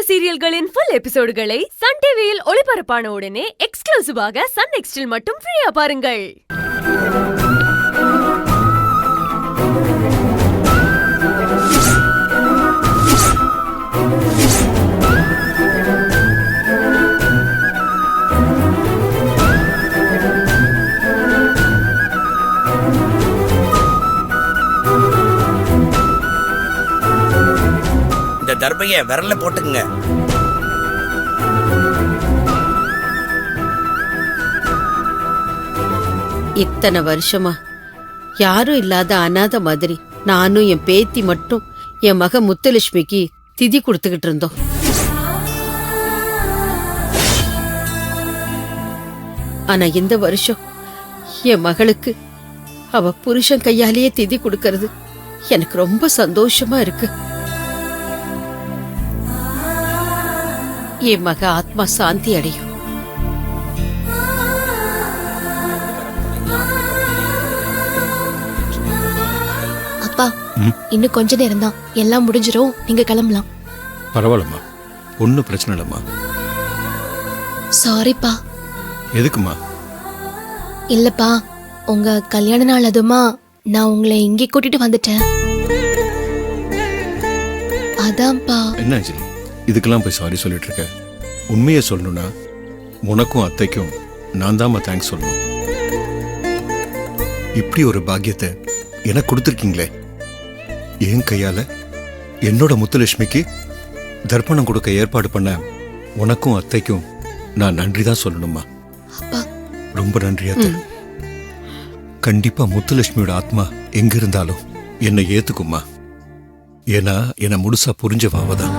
சீரியல்களின் full எபிசோடுகளை Sun டிவியில் ஒளிபரப்பான உடனே எக்ஸ்க்ளூசிவாக சன் நெக்ஸ்டில் மட்டும் ஃப்ரீயா பாருங்கள். இந்த தர்பைய விரல்ல போட்டுக்குங்க. இத்தனை வருஷமா யாரும் இல்லாத அனாதை மாதிரி நானும் என் பேத்தி மட்டும் என் மக முத்துலட்சுமிக்கு திதி கொடுத்துக்கிட்டு இருந்தோம். ஆனா இந்த வருஷம் என் மகளுக்கு அவ புருஷன் கையாலேயே திதி கொடுக்கறது எனக்கு ரொம்ப சந்தோஷமா இருக்கு. என் மக ஆத்மா சாந்தி அடையும். அப்பா, இன்னும் கொஞ்ச நேரம் தான், எல்லாம் முடிஞ்சிரும், நீங்க கிளம்பலாம். பரவாயில்லம்மா, ஒன்னும் பிரச்சனை இல்லம்மா. சாரிப்பா. எதுக்குமா? இல்லப்பா, உங்க கல்யாண நாள் அதுமா நான் உங்களை இங்கே கூட்டிட்டு வந்துட்டேன். அதான்ப்பா. என்ன அஞ்சலி, இதுக்கெல்லாம் போய் சாரி சொல்லிட்டு இருக்க? உண்மையை சொல்லணும்னா உனக்கும் அத்தைக்கும் நான் தாம்மா தேங்க்ஸ் சொல்லணும். இப்படி ஒரு பாக்கியத்தை எனக்கு கொடுத்துருக்கீங்களே. என் கையால என்னோட முத்துலட்சுமிக்கு தர்ப்பணம் கொடுக்க ஏற்பாடு பண்ண உனக்கும் அத்தைக்கும் நான் நன்றி தான் சொல்லணுமா. ரொம்ப நன்றி அத்தை. கண்டிப்பா முத்துலட்சுமியோட ஆத்மா எங்க இருந்தாலும் என்னை ஏத்துக்குமா. ஏன்னா என்னை முழுசா புரிஞ்சவாவதான்.